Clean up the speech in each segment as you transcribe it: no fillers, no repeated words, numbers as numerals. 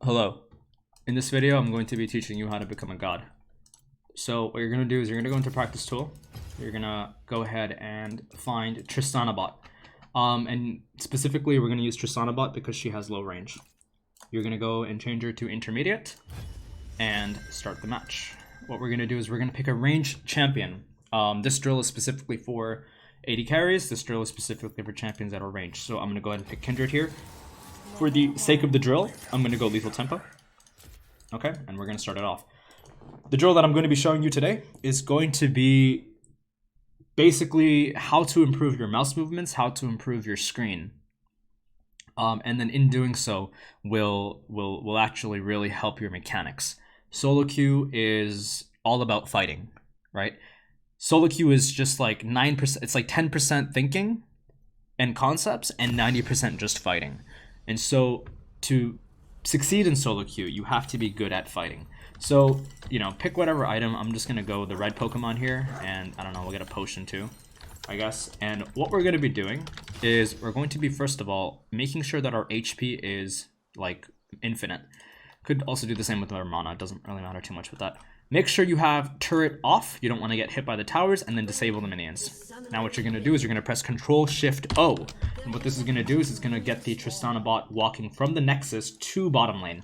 Hello. In this video, I'm going to be teaching you how to become a god. So what you're going to do is you're going to go into practice tool. You're going to go ahead and find Tristanabot. And specifically, we're going to use Tristanabot because she has low range. You're going to go and change her to intermediate and start the match. What we're going to do is we're going to pick a ranged champion. This drill is specifically for AD carries. This drill is specifically for champions that are ranged. So I'm going to go ahead and pick Kindred here. For the sake of the drill, I'm going to go lethal tempo. Okay, and we're going to start it off. The drill that I'm going to be showing you today is going to be basically how to improve your mouse movements, how to improve your screen. And then in doing so, will actually really help your mechanics. Solo queue is all about fighting, right? Solo queue is just like 9%, it's like 10% thinking and concepts and 90% just fighting. And so to succeed in solo queue, you have to be good at fighting. So, you know, pick whatever item. I'm just going to go the red Pokemon here, and I don't know, we'll get a potion too, I guess. And what we're going to be doing is we're going to be, first of all, making sure that our HP is like infinite. Could also do the same with our mana. It doesn't really matter too much with that. Make sure you have turret off. You don't want to get hit by the towers, and then disable the minions. Now what you're going to do is you're going to press Control-Shift-O. And what this is going to do is it's going to get the Tristanabot walking from the Nexus to bottom lane.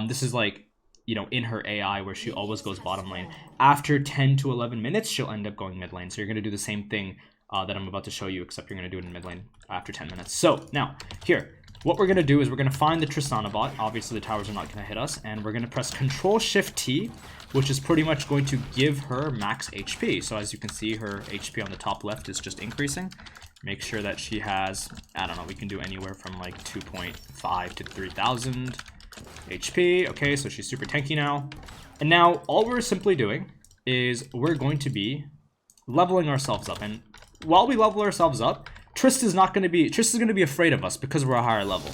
This is like, you know, in her AI where she always goes bottom lane. After 10 to 11 minutes, she'll end up going mid lane. So you're going to do the same thing that I'm about to show you, except you're going to do it in mid lane after 10 minutes. So now, here. What we're going to do is we're going to find the Tristanabot. Obviously, the towers are not going to hit us. And we're going to press Control-Shift-T, which is pretty much going to give her max HP. So as you can see, her HP on the top left is just increasing. Make sure that she has, I don't know, we can do anywhere from like 2.5 to 3,000 HP. Okay, so she's super tanky now. And now all we're simply doing is we're going to be leveling ourselves up. And while we level ourselves up, Trist is going to be afraid of us because we're a higher level.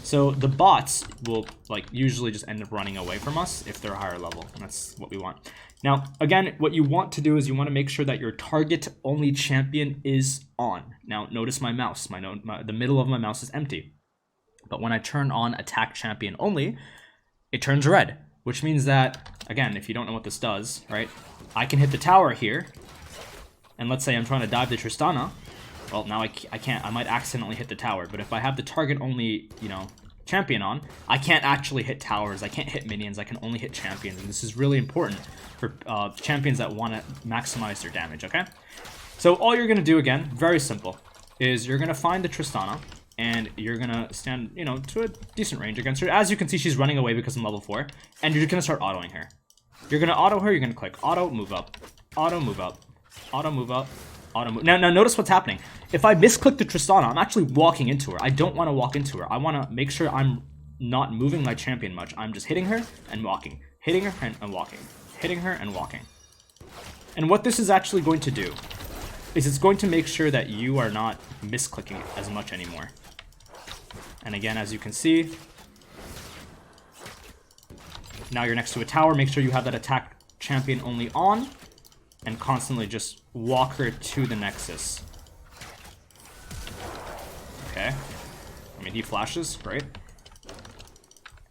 So the bots will like usually just end up running away from us if they're a higher level. And that's what we want. Now, again, what you want to do is you want to make sure that your target only champion is on. Now, notice my mouse. The middle of my mouse is empty. But when I turn on attack champion only, it turns red, which means that, again, if you don't know what this does, right, I can hit the tower here. And let's say I'm trying to dive the Tristana. Well, now I can't. I might accidentally hit the tower. But if I have the target only, you know, champion on, I can't actually hit towers. I can't hit minions. I can only hit champions. And this is really important for champions that want to maximize their damage, okay? So all you're going to do, again, very simple, is you're going to find the Tristana. And you're going to stand, you know, to a decent range against her. As you can see, she's running away because I'm level 4. And you're going to start autoing her. You're going to auto her. You're going to click auto, move up. Auto, move up. Auto, move up. Auto move. Now notice what's happening. If I misclick the Tristana, I'm actually walking into her. I don't want to walk into her. I want to make sure I'm not moving my champion much. I'm just hitting her and walking. Hitting her and walking. Hitting her and walking. And what this is actually going to do is it's going to make sure that you are not misclicking as much anymore. And again, as you can see, now you're next to a tower. Make sure you have that attack champion only on. And constantly just walk her to the Nexus. Okay. I mean, he flashes, right?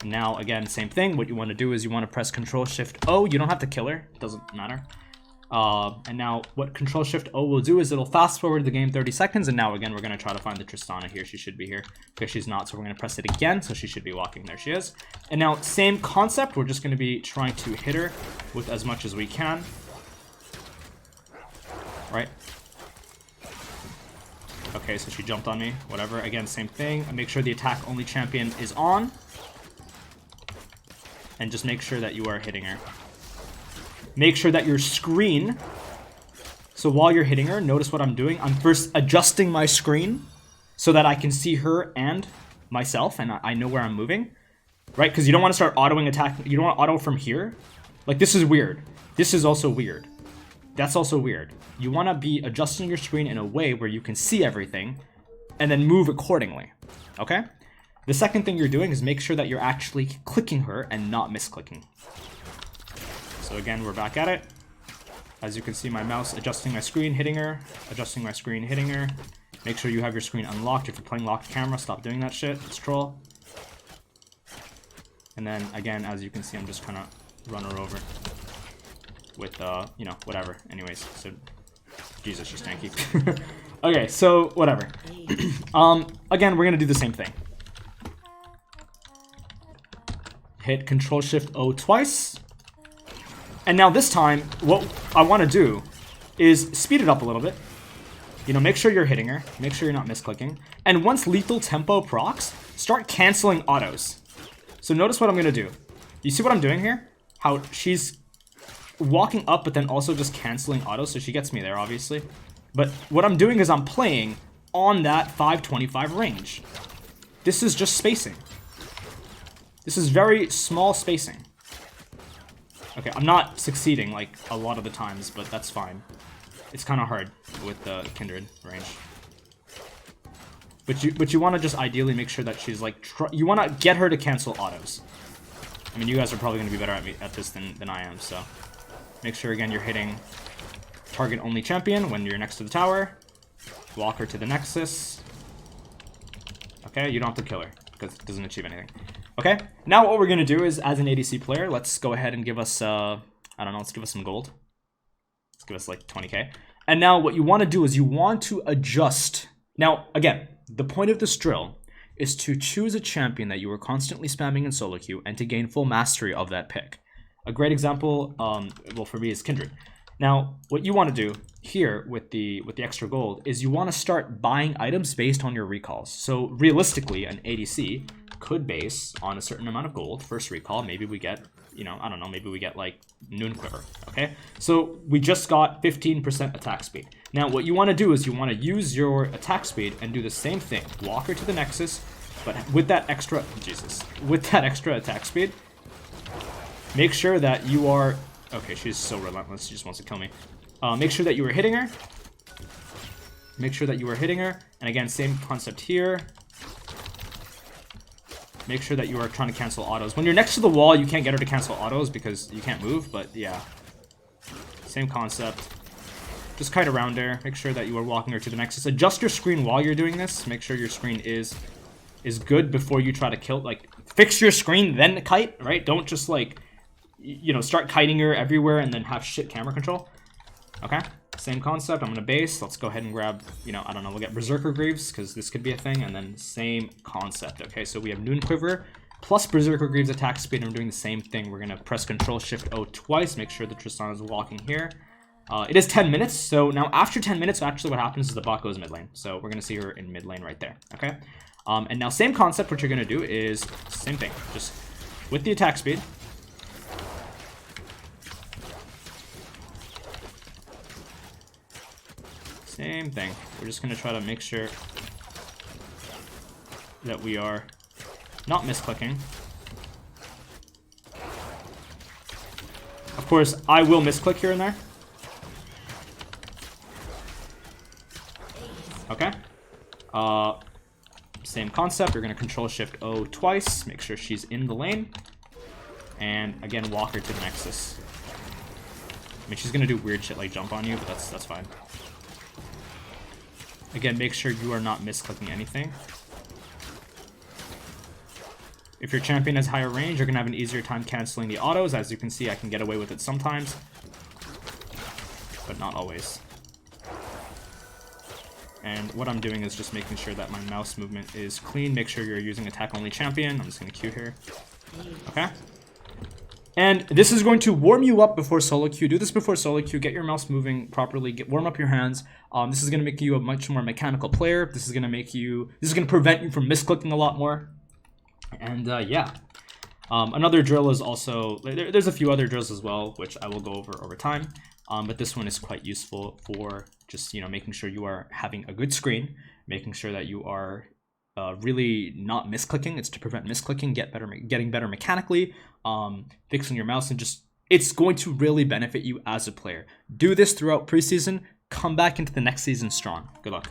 And now, again, same thing. What you want to do is you want to press Control-Shift-O. You don't have to kill her. It doesn't matter. And now what Control-Shift-O will do is it'll fast-forward the game 30 seconds. And now, again, we're going to try to find the Tristana here. She should be here. Okay, she's not. So we're going to press it again. So she should be walking. There she is. And now, same concept. We're just going to be trying to hit her with as much as we can. Right? Okay, so she jumped on me. Whatever. Again, same thing. Make sure the attack only champion is on. And just make sure that you are hitting her. Make sure that your screen... So while you're hitting her, notice what I'm doing. I'm first adjusting my screen so that I can see her and myself. And I know where I'm moving. Right? Because you don't want to start autoing attack. You don't want to auto from here. Like, this is weird. This is also weird. That's also weird. You want to be adjusting your screen in a way where you can see everything and then move accordingly, okay? The second thing you're doing is make sure that you're actually clicking her and not misclicking. So again, we're back at it. As you can see, my mouse adjusting my screen, hitting her, adjusting my screen, hitting her. Make sure you have your screen unlocked. If you're playing locked camera, stop doing that shit. It's troll. And then again, as you can see, I'm just kind of run her over with, you know, whatever. Anyways, so, Jesus, she's tanky. Okay, so, whatever. Again, we're going to do the same thing. Hit Control-Shift-O twice. And now this time, what I want to do is speed it up a little bit. You know, make sure you're hitting her. Make sure you're not misclicking. And once Lethal Tempo procs, start canceling autos. So notice what I'm going to do. You see what I'm doing here? How she's walking up, but then also just canceling autos. So she gets me there, obviously. But what I'm doing is I'm playing on that 525 range. This is just spacing. This is very small spacing. Okay, I'm not succeeding like a lot of the times, but that's fine. It's kind of hard with the Kindred range. But you want to just ideally make sure that she's like... you want to get her to cancel autos. I mean, you guys are probably going to be better at this than I am, so... Make sure, again, you're hitting target only champion when you're next to the tower. Walk her to the Nexus. Okay, you don't have to kill her, because it doesn't achieve anything. Okay, now what we're going to do is, as an ADC player, let's go ahead and give us, I don't know, let's give us some gold. Let's give us like 20k. And now what you want to do is you want to adjust. Now, again, the point of this drill is to choose a champion that you are constantly spamming in solo queue and to gain full mastery of that pick. A great example, well, for me is Kindred. Now, what you want to do here with the extra gold is you want to start buying items based on your recalls. So realistically, an ADC could base on a certain amount of gold. First recall, maybe we get, you know, I don't know, maybe we get like Noon Quiver, okay? So we just got 15% attack speed. Now what you want to do is you want to use your attack speed and do the same thing. Walk her to the Nexus, but with that extra, with that extra attack speed, make sure that you are, okay, she's so relentless, she just wants to kill me. Make sure that you are hitting her. Make sure that you are hitting her. And again, same concept here. Make sure that you are trying to cancel autos. When you're next to the wall, you can't get her to cancel autos because you can't move, but yeah. Same concept. Just kite around her. Make sure that you are walking her to the Nexus. Adjust your screen while you're doing this. Make sure your screen is good before you try to kill. Like, fix your screen, then kite, right? Don't just, like, you know, start kiting her everywhere and then have shit camera control. Okay? Same concept. I'm going to base. Let's go ahead and grab, you know, I don't know, we'll get Berserker Greaves because this could be a thing. And then same concept. Okay, so we have Noon Quiver plus Berserker Greaves attack speed. And we're doing the same thing. We're going to press Control-Shift-O twice. Make sure that Tristana is walking here. It is 10 minutes. So now after 10 minutes, actually what happens is the bot goes mid lane. So we're going to see her in mid lane right there. Okay? And now same concept. What you're going to do is same thing. Just with the attack speed. Same thing. We're just going to try to make sure that we are not misclicking. Of course, I will misclick here and there. Okay. Same concept. You're going to Control-Shift-O twice. Make sure she's in the lane. And again, walk her to the Nexus. I mean, she's going to do weird shit like jump on you, but that's fine. Again, make sure you are not misclicking anything. If your champion has higher range, you're going to have an easier time canceling the autos. As you can see, I can get away with it sometimes, but not always. And what I'm doing is just making sure that my mouse movement is clean. Make sure you're using attack only champion. I'm just going to queue here. Okay. And this is going to warm you up before solo queue. Do this before solo queue. Get your mouse moving properly. Warm up your hands. This is going to make you a much more mechanical player. This is going to prevent you from misclicking a lot more. And yeah. Another drill is also, there's a few other drills as well, which I will go over time. But this one is quite useful for just, you know, making sure you are having a good screen, making sure that you are really not misclicking. It's to prevent misclicking, getting better mechanically, fixing your mouse, and just, it's going to really benefit you as a player. Do this throughout preseason. Come back into the next season strong. Good luck.